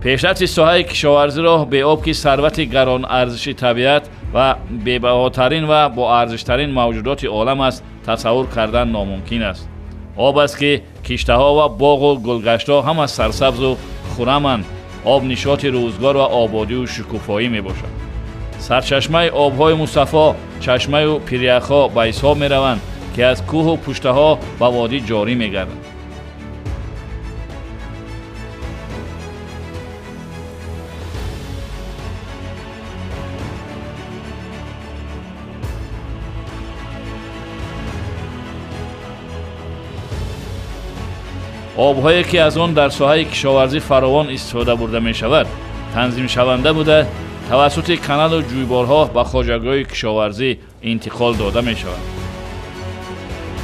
пешрафти соҳаи кишоварзиро беоб ки сарвати гаронарзиши табиат ва бебаҳотарин ва боарзиштарин мавҷудоти олам аст, тасаввур кардан номумкин аст. об аст ки киштаҳо ва боғу гулгаштҳо ҳама сарсабзу хурраманд. об нишоти рӯзгор ва ободию шукуфоӣ мебошад. сарчашмаи обҳои мусаффо, чашмаю пиряхҳо ба ҳисоб мераванд, ки аз кӯҳу пуштаҳо ба водӣ ҷорӣ мегарданд. обҳое ки аз он дар соҳаи кишоварзӣ фаровон истифода бурда мешавад, танзимшаванда буда тавассути каналу ҷӯйборҳо ба хоҷагоҳи кишоварзӣ интиқол дода мешавад.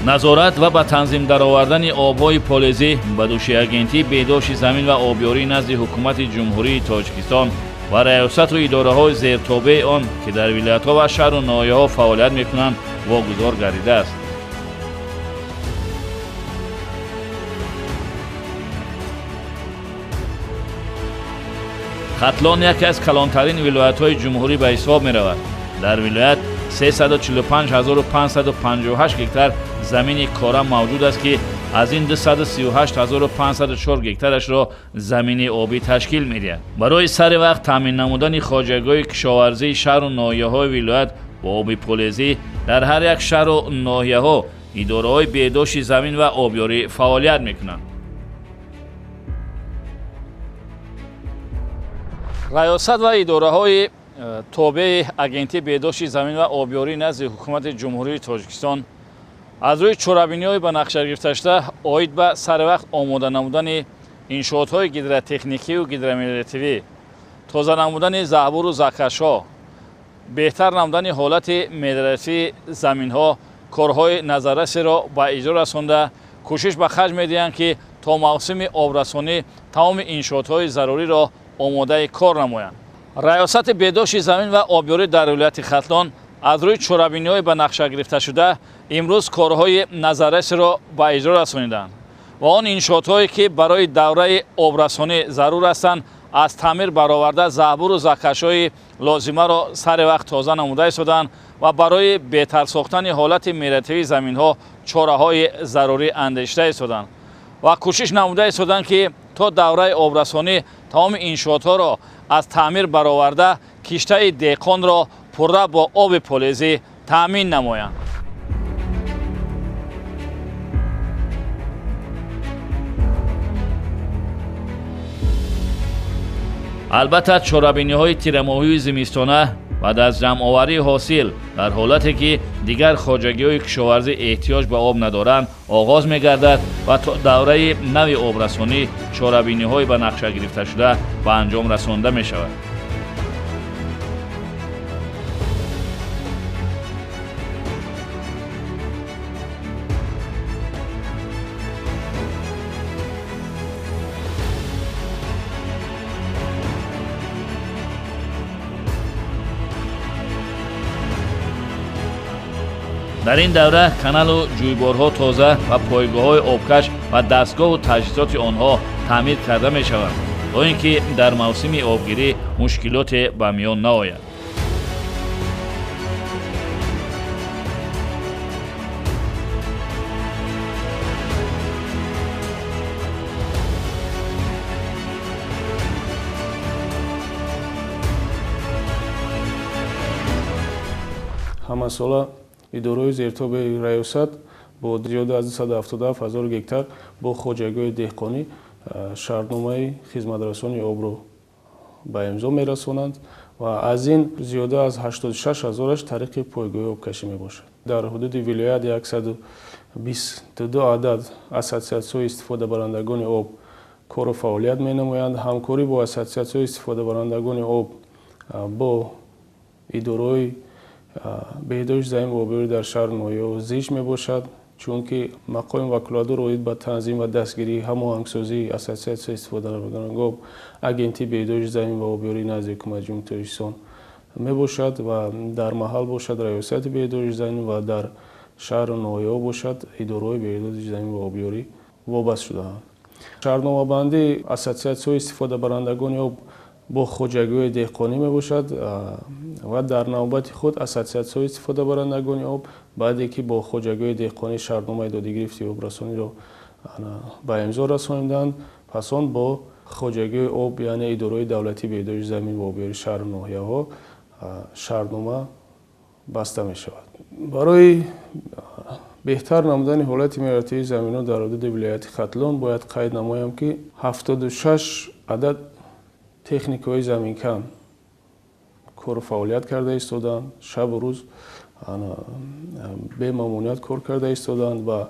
назорат ва ба танзим даровардани обҳои полезӣ ба дӯши агентии беҳдошти замин ва обёрӣ назди ҳукумати ҷумҳурии Тоҷикистон ва раёсату идораҳои зертобеи он, ки дар вилоятҳо ва шаҳру ноҳияҳо фаъолият мекунанд, вогузор гардидааст. хатлон яке аз калонтарин вилоятҳои ҷумҳурӣ ба ҳисоб меравад. дар вилоят 345558 гектар замини кора мавҷуд аст, ки аз ин 238504 гектарашро замини обӣ ташкил медиҳад. барои сари вақт таъмин намудани хоҷагоҳи кишоварзии шаҳру ноҳияҳои вилоят бо оби полезӣ дар ҳар як шаҳру ноҳияҳо идораҳои беҳдошти замин ва обёрӣ фаъолият мекунанд. раёсат ва идораҳои тобеи агентии беҳдошти замин ва обёрӣ назди ҳукумати ҷумҳурии Тоҷикистон аз рӯи чорабиниҳои ба нақша гирифташуда оид ба сари вақт омода намудани иншоотҳои гидротехникиву гидромелиоративӣ, тоза намудани заҳбуру закашҳо, беҳтар намудани ҳолати мелиоративии заминҳо, корҳои назаррасиро ба иҷро расонда кӯшиш ба хаҷ медиҳанд, ки то мавсими обрасонӣ тамоми иншоотҳои заруриро омодаи кор намоянд. раёсати беҳдошти замин ва обёрӣ дар вилояти Хатлон аз рӯи чорабиниҳои ба нақша гирифташуда имрӯз корҳои назаррасиро ба иҷро расонидаанд ва он иншоотҳое, ки барои давраи обрасонӣ зарур ҳастанд, аз таъмир бароварда заҳбуру закашҳои лозимаро сари вақт тоза намуда истоданд ва барои беҳтар сохтани ҳолати мелиоративии заминҳо чораҳои зарурӣ андешида истоданд ва кӯшиш намуда истоданд, ки то давраи обрасонӣ тамоми иншоотҳоро аз таъмир бароварда киштаи деҳқонро пурра бо оби полезӣ таъмин намоянд. албатта чорабиниҳои тирамоҳии зимистона баъд аз ҷамъоварии ҳосил дар ҳолате ки дигар хоҷагиҳои кишоварзӣ эҳтиёҷ ба об надоранд оғоз мегардад ва то давраи нави обрасонӣ чорабиниҳои ба нақша гирифташуда ба анҷом расонда мешавад. дар ин давра каналу ҷӯйборҳо тоза ва пойгоҳҳои обкаш ва дастгоҳу таҷҳизоти онҳо таъмир карда мешаванд, то ин ки дар мавсими обгирӣ мушкилоте ба миён наояд. ҳамасола идораҳои зертоби раёсат бо зиёда аз 277 000 гектар бо хоҷагоҳи деҳқонӣ шаҳрномаи хизматрасони обро ба имзо мерасонанд ва аз ин зиёда аз 86 000-аш тариқи пойгоҳии обкашӣ мебошад. дар ҳудуди вилоят 122 адад ассотсиатсияҳои истифодабарандагони об кору фаъолият менамоянд. ҳамкорӣ бо ассотсиатсияҳои истифодабарандагони об бо идораҳои беҳдошти замин ва обёрӣ дар шаҳру ноҳияҳо зич мебошад, чунки мақоми ваколатдор оид ба танзим ва дастгирии ҳамоҳангсозии ассотсиатсияи истифодабарандагони об агентии беҳдошти замин ва обёрӣ назди ҳукумати ҷумҳурии Тоҷикистон мебошад ва дар маҳал бошад раёсати беҳдошти замин ва дар шаҳру ноҳияҳо бошад идораҳои беҳдошти замин ва обёрӣ вобаста шудаанд. шаҳрномабандии ассотсиатсияҳои истифодабарандагони об бо хоҷагӯи деҳқонӣ мебошад ва дар навбати худ ассотсиатсияҳои истифодабарандагони об баъде ки бо хоҷагӯи деҳқонӣ шаҳрномаи додигирифти обрасониро ба имзо расонидаанд, пас он бо хоҷагӯи об яъне идораи давлатии беҳдошти замин ва обёрии шаҳру ноҳияҳо шаҳрнома баста мешавад. Барои беҳтар намудани ҳолати миёратии заминҳо дар ҳудуди вилояти Хатлон бояд қайд намоям, ки 76 адад техникаҳои заминкан кору фаъолият карда истоданд, шабу рӯз бемамоният кор карда истоданд ва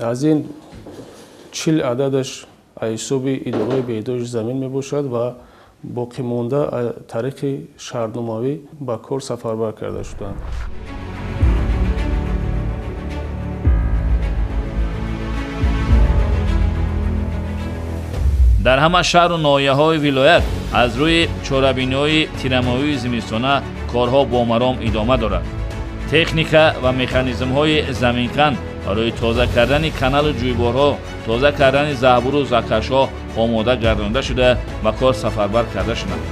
аз ин 40 ададаш аз ҳисоби идораи беҳдошти замин мебошад ва боқимонда аз тариқи шаҳрномавӣ ба кор сафарбар карда шуданд. дар ҳама шаҳру ноҳияҳои вилоят аз рӯи чорабиниҳои тирамоҳии зимистона корҳо бомаром идома дорад. техника ва механизмҳои заминкан барои тоза кардани каналу ҷӯйборҳо, тоза кардани заҳбуру закашҳо омода гардонида шуда ба кор сафарбар карда шуданд.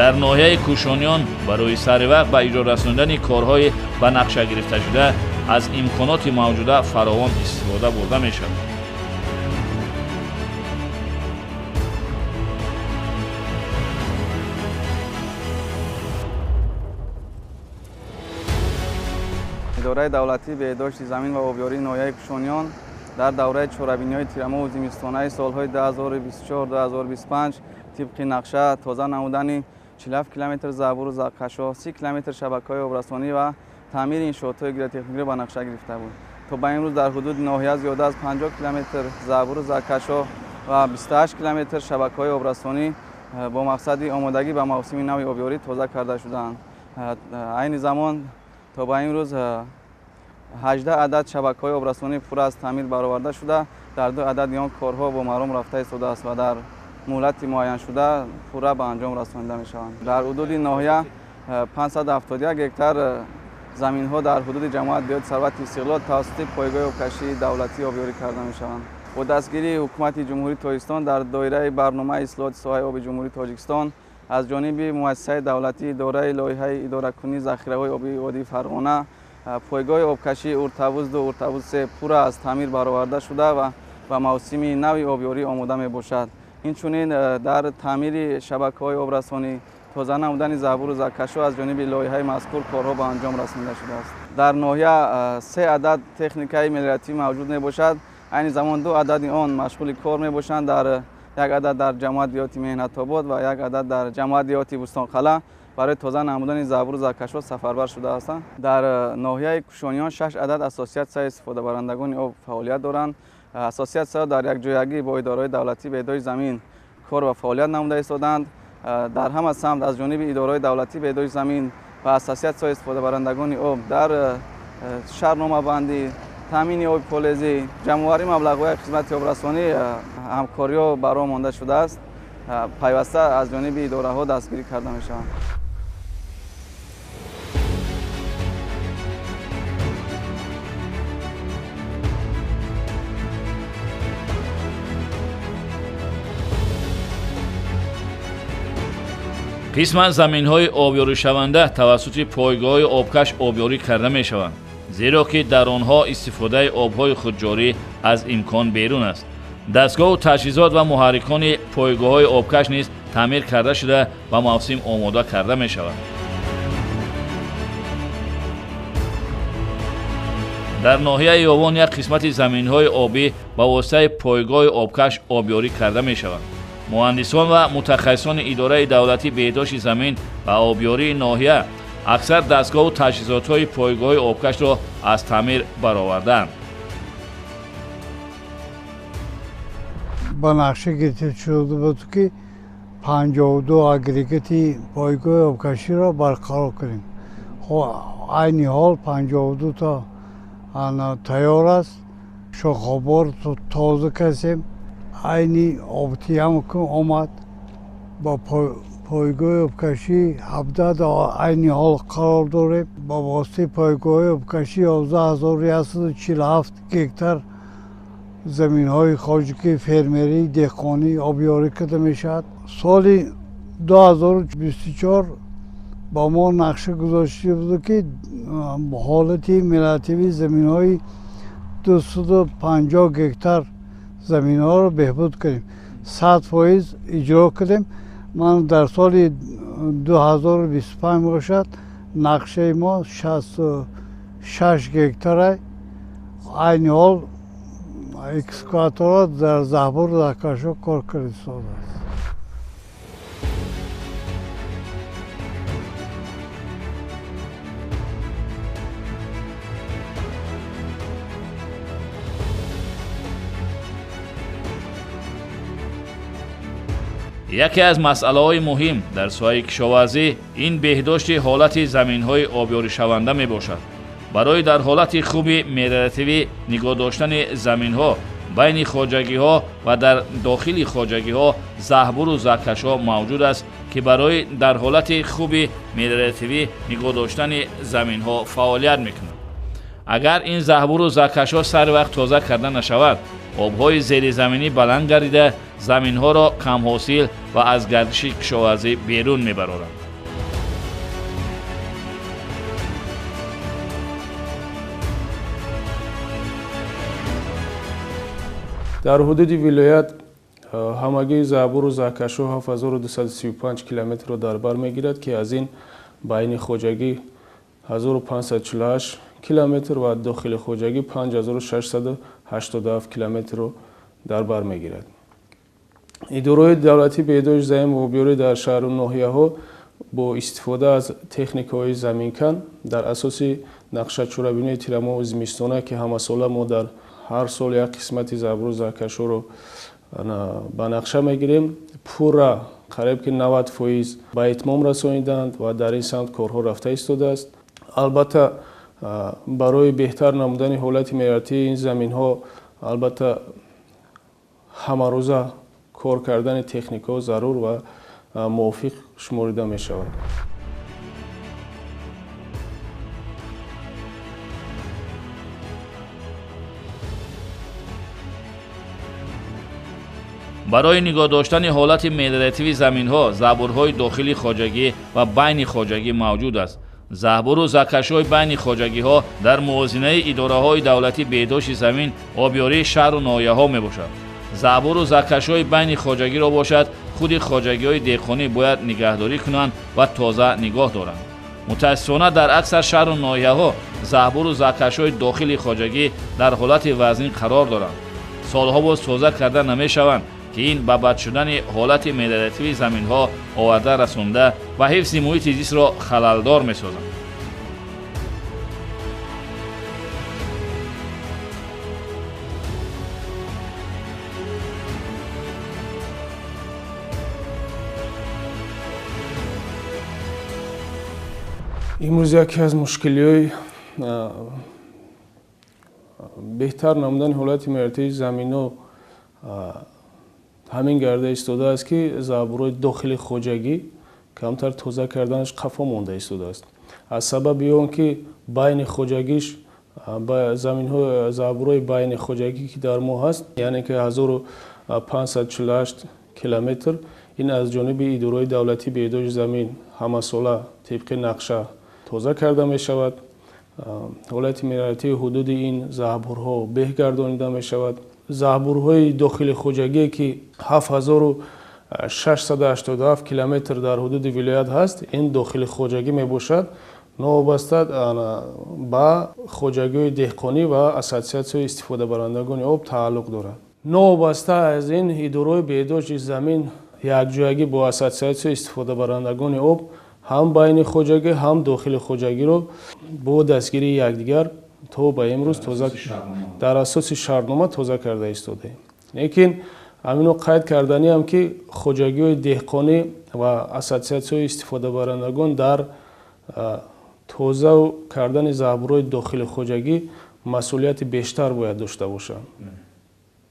дар ноҳияи кӯшониён барои саривақт ба иҷро расонидани корҳои ба нақша гирифташуда аз имконоти мавҷуда фаровон истифода бурда мешавад. идораи давлатии беҳдошти замин ва обёрии ноҳияи кӯшониён дар давраи чорабиниҳои тирамоҳу зимистонаи солҳои 2024-2025 тибқи нақша тоза намудани 47 километр заҳбуру заққашҳо, 30 километр шабакаҳои обрасонӣ ва таъмири иншоотҳои гидротехникиро ба нақша гирифта буд. То ба имрӯз дар ҳудуди ноҳия зиёда аз 50 километр заҳбуру заққашҳо ва 28 километр шабакаҳои обрасонӣ бо мақсади омодагӣ ба мавсими нави обёрӣ тоза карда шудаанд. айни замон то ба имрӯз 18 адад шабакаҳои обрасонӣ пурра аз таъмир бароварда шуда, дар 2 адади он корҳо бо маром рафта истодааст ва дар муҳлати муайяншуда пурра ба анҷом расонида мешаванд. дар ҳудуди ноҳия 571 гектар заминҳо дар ҳудуди ҷамоат биёти сарвати истиқлол тавассути пойгоҳи обкашии давлатӣ обёрӣ карда мешаванд. бо дастгирии ҳукумати ҷумҳурии Тоҷикистон дар доираи барномаи ислоҳоти соҳаи оби ҷумҳурии Тоҷикистон аз ҷониби муассисаи давлатӣ идораи лоиҳаи идоракунии захираҳои обии водии Фарғона пойгоҳи обкашии Уртавуз-2, Уртавуз-3 пурра аз таъмир бароварда шуда ва ба мавсими нави обёрӣ омода мебошад. инчунин дар таъмири шабакаҳои обрасонӣ тоза намудани заҳбуру заққашҳо аз ҷониби лоиҳаи мазкур корҳо ба анҷом расонида шудааст. дар ноҳия 3 адад техникаи мелиоративӣ мавҷуд мебошад. айни замон 2 адади он машғули кор мебошанд. як адад дар ҷамоат диҳоти Меҳнатобод ва як адад дар ҷамоат диҳоти Бӯстонқалъа барои тоза намудани заҳбуру заққашҳо сафарбар шуда ҳастанд. дар ноҳияи кӯшониён 6 адад ассотсиатсияи истифодабарандагони об фаъолият доранд. ассотсиатсияҳо дар якҷоягӣ бо идораҳои давлатии беҳдошти замин кор ва фаъолият намуда истоданд. дар ҳама самт аз ҷониби идораҳои давлатии беҳдошти замин ва ассотсиатсияҳои истифодабарандагони об дар шаҳрномабандӣ, таъмини оби полезӣ, ҷамъоварии маблағҳои хизмати обрасонӣ ҳамкориҳо баром монда шудааст. пайваста аз ҷониби идораҳо дастгирӣ карда мешаванд. қисман заминҳои обёришаванда тавассути пойгоҳҳои обкаш обёрӣ карда мешаванд, зеро ки дар онҳо истифодаи обҳои худҷорӣ аз имкон берун аст. дастгоҳу таҷҳизот ва муҳаррикони пойгоҳҳои обкаш низ таъмир карда шуда ба мавсим омода карда мешаванд. дар ноҳияи Ёвон як қисмати заминҳои обӣ ба воситаи пойгоҳи обкаш обёрӣ карда мешаванд. муҳандисон ва мутахассисони идораи давлатии беҳдошти замин ва обёрии ноҳия аксар дастгоҳу таҷҳизотҳои пойгоҳи обкашро аз таъмир баровардаанд. ба нақша гирифта шуда буд ки 52 агрегати пойгоҳи обкаширо барқарор кунем. айни ҳол 52 та тайёр аст. шохобор тоза касем. айни обтиям омад ба пойгоҳи обкашӣ 17 айни ҳол қарор дорем. با واسطه پایگاه آبکشی 11147 گکتار زمین های خارجی فرمری دهقانی آبیاری کرده می شود. سال 2024 با ما نقشه گذاشته بود که حالت ملاتیوی زمین های 250 گکتار زمین ها رو بهبود کنیم. 100% اجرا کردیم. من در سال 2025 باشد نقشه ما 66 گکتار این حال اکسکاتورات در زهبور و زکاشو کار کرده است. یکی از مسائل مهم در سوی کشاورزی این بهداشت حالت زمین‌های آبیاری شونده میباشد. برای در حالت خوب ملاتیوی نگاه داشتن زمین‌ها بین خواجگی‌ها و در داخل خواجگی‌ها زهبور و زکش‌ها موجود است که برای در حالت خوب ملاتیوی نگاه داشتن زمین‌ها فعالیت می‌کنند. اگر این زهبور و زکش‌ها سر وقت تازه کرده نشود، آب‌های زیرزمینی بلند گردیده زمین‌ها را کم حاصل و از گردش کشاورزی بیرون می‌برند. در حدود ولایت همگی زهبور و زکشو 7235 کیلومتر را در بر میگیرد که از این بین خواجگی 1548 کیلومتر و داخل خواجگی 5687 کیلومتر را در بر میگیرد. اداره دولتی بهداشت زمین و آبیاری در شهر و ناحیه ها با استفاده از تکنیک های زمینکن در اساس نقشه چوبینی تیرما و زمستانه که همه ساله ما در هر سال یک قسمت زهبور و زکشو رو به نقشه میگیریم. پورا قریب که 90% به اتمام رسانیدند و در این سمت کارها رفته ایستاده است. البته برای بهتر نمودن حالت ملاتیوی این زمین ها البته همه روزه کار کردن تکنیک ها ضرور و موافق شماریده می شود. برای نگاه داشتن حالت ملاتیوی زمین‌ها زهبورهای داخلی خواجگی و بین خواجگی موجود است. زهبور و زکش‌های بین خواجگی‌ها در موازنه اداره‌های دولتی بهداشت زمین آبیاری شهر و ناحیه‌ها میباشد. زهبور و زکش‌های بین خواجگی را باشد خود خواجگی‌های دهقانی باید نگهداری کنند و تازه نگاه دارند. متأسفانه در اکثر شهر و ناحیه‌ها زهبور و زکش‌های داخلی خواجگی در حالت وزنی قرار دارند. سالها باز تازه کرده نمی‌شوند که این به بد شدن حالت ملاتیوی زمین‌ها آورده رسانده و حفظ محیط زیست را خللدار می‌سازند. امروز یکی از مشکل‌های بهتر نمودن حالت ملاتیوی زمین‌ها همین گرده ایستاده است که زهبورهای داخل خواجگی کمتر تازه کردنش قفا مانده ایستاده است. از سبب اون که بین خواجگیش زمین‌های زهبورهای بین خواجگی که در ما هست یعنی که 1548 کیلومتر این از جانب اداره دولتی بهداشت زمین همه ساله طبق نقشه تازه کرده می شود. حالت ملاتیوی حدود این زهبورها بهگردانیده می شود. زهبورهای داخل خواجگی که 7687 کیلومتر در حدود ولایت هست این داخل خواجگی می باشد نوابسته با خواجگی دهقانی و اساسیاسیون استفاده برندگان آب تعلق دارد. نوابسته از این اداره بهداشت زمین یکجایی با اساسیاسیون استفاده برندگان آب هم بین خواجگی هم داخل خواجگی رو با دستگیری یکدیگر تا به امروز تازه در اساس شهرنامه تازه کرده ایستاده. لیکن همینو قید کردنی هم که خواجگی دهقانی و اساسیاسیون استفاده برندگان در تازه کردن زهبورهای داخل خواجگی مسئولیت بیشتر باید داشته باشند.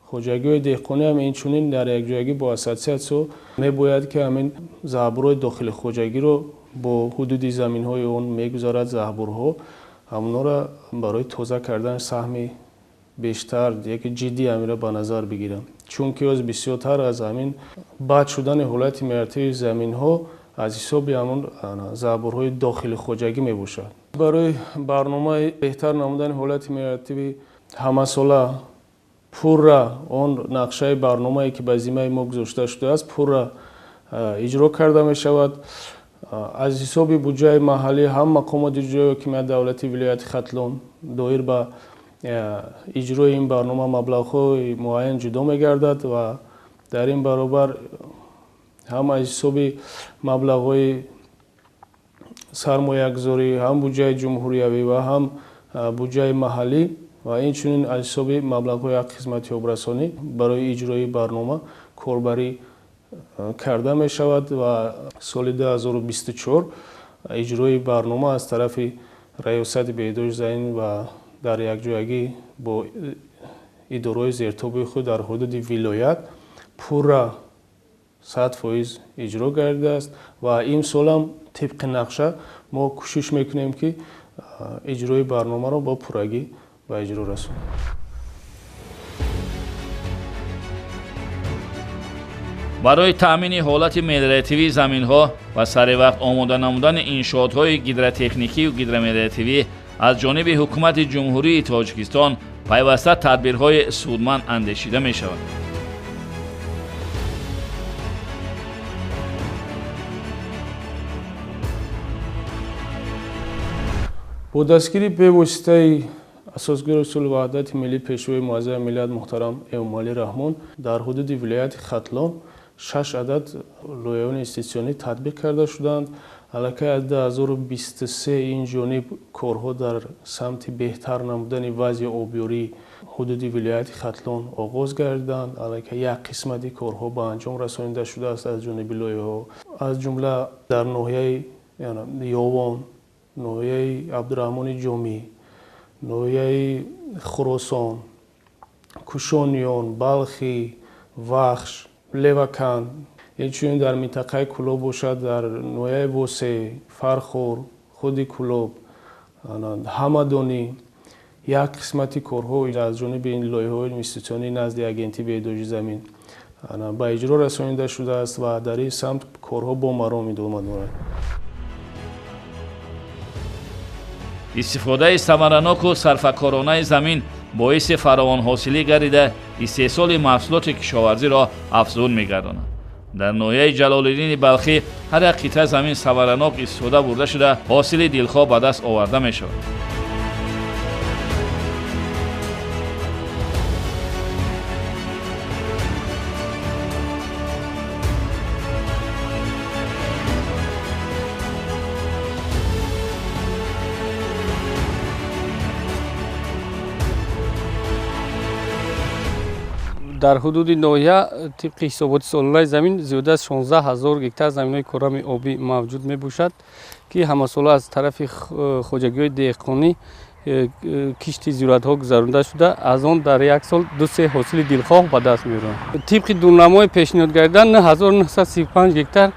خواجگی دهقانی هم اینچنین در یک جایی با اساسیاسیون میباید که همین زهبورهای داخل خواجگی رو бо ҳудуди заминҳои он мегузарад заҳбурҳо, ҳамонро барои тоза кардан саҳми бештар яке ҷиддӣ ҳаминро ба назар бигиранд, чунки оз бисёртар аз ҳамин бад шудани ҳолати мератиби заминҳо аз ҳисоби ҳамон заҳбурҳои дохили хоҷагӣ мебошад. барои барномаи беҳтар намудани ҳолати мератиби ҳамасола пурра он нақшаи барномае ки ба зиммаи мо гузошта шудааст пурра иҷро карда мешавад. аз ҳисоби буҷаи маҳаллӣ ҳам мақомоти ҷои ҳокимияти давлати вилояти Хатлон доир ба иҷрои ин барнома маблағҳои муайян ҷудо мегардад ва дар ин баробар ҳам аз ҳисоби маблағҳои сармоягузорӣ, ҳам буҷаи ҷумҳуриявӣ ва ҳам буҷаи маҳаллӣ ва инчунин аз ҳисоби маблағҳои ҳаққи хизмати обрасонӣ барои иҷрои барнома корбарӣ карда мешавад ва соли 2024 иҷрои барнома аз тарафи раёсати беҳдошти замин ва дар якҷоягӣ бо идораҳои зертоби худ дар ҳудуди вилоят пурра 100% иҷро гардидааст ва имсолам тибқи нақша мо кӯшиш мекунем ки иҷрои барномаро бо пуррагӣ ба иҷро расонем. барои таъмини ҳолати мелиоративии заминҳо ва саривақт омода намудани иншоотҳои гидротехникию гидромелиоративӣ аз ҷониби ҳукумати ҷумҳурии Тоҷикистон пайваста тадбирҳои судманд андешида мешавад. бо дастгирӣ бевоситаи асосгори усули ваҳдати миллӣ пешвои муаззами миллат муҳтарам Эмомалӣ Раҳмон дар ҳудуди вилояти Хатлон 6 адад лоиҳаҳои инвеститсионӣ татбиқ карда шуданд. аллакай аз 2023 ин ҷониб корҳо дар самти беҳтар намудани вазъи обёрии ҳудуди вилояти Хатлон оғоз гардиданд. аллакай як қисмати корҳо ба анҷом расонида шудааст аз ҷониби лоиҳаҳо, аз ҷумла дар ноҳияи Ёвон, ноҳияи Абдураҳмони Ҷомӣ, ноҳияи Хуросон, Кушониён, Балхӣ, Вахш, Левакан, инчунин дар минтақаи Кӯлоб бошад, дар ноҳияи Восеъ, Фархор, худи Кӯлоб, Ҳамадонӣ як қисмати корҳо аз ҷониби ин лоиҳаҳои инвеститсионӣ назди агентии беҳдошти замин ба иҷро расонида шудааст ва дар ин самт корҳо бо маром идома дорад. истифодаи самараноку сарфакоронаи замин боиси фаровонҳосилӣ гардида истеҳсоли маҳсулоти кишоварзиро афзун мегардонад. дар ноҳияи Ҷалолиддини Балхӣ ҳар як қитъаи замин самаранок истифода бурда шуда ҳосили дилхоҳ ба даст оварда мешавад. дар ҳудуди ноҳия тибқи ҳисоботи соланаи замин зиёда аз 16 000 гектар заминҳои корами обӣ мавҷуд мебошад ки ҳамасола аз тарафи хоҷагиҳои деҳқонӣ кишти зиёратҳо гузаронда шуда аз он дар як сол 2-3 ҳосили дилхоҳ ба даст меоранд. тибқи дурнамои пешниҳод гардида 9935 гектар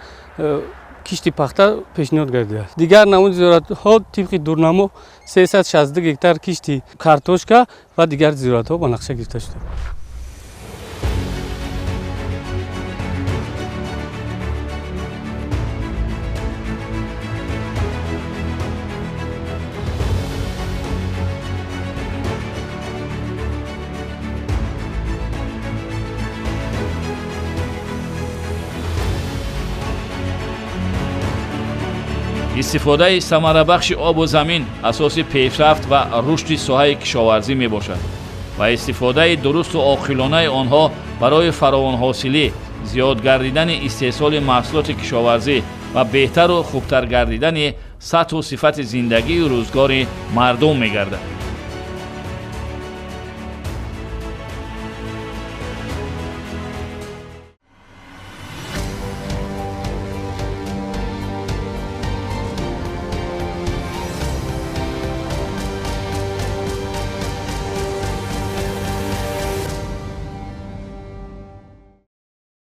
кишти пахта пешниҳод гардидааст. дигар намуди зиёратҳо тибқи дурнамо 360 гектар кишти картошка ва дигар зиёратҳо ба нақша гирифта шуданд. истифодаи самарабахши обу замин асоси пешрафт ва рушди соҳаи кишоварзӣ мебошад ва истифодаи дурусту оқилонаи онҳо барои фаровонҳосилӣ, зиёд гардидани истеҳсоли маҳсулоти кишоварзӣ ва беҳтару хубтар гардидани сатҳу сифати зиндагию рӯзгори мардум мегардад.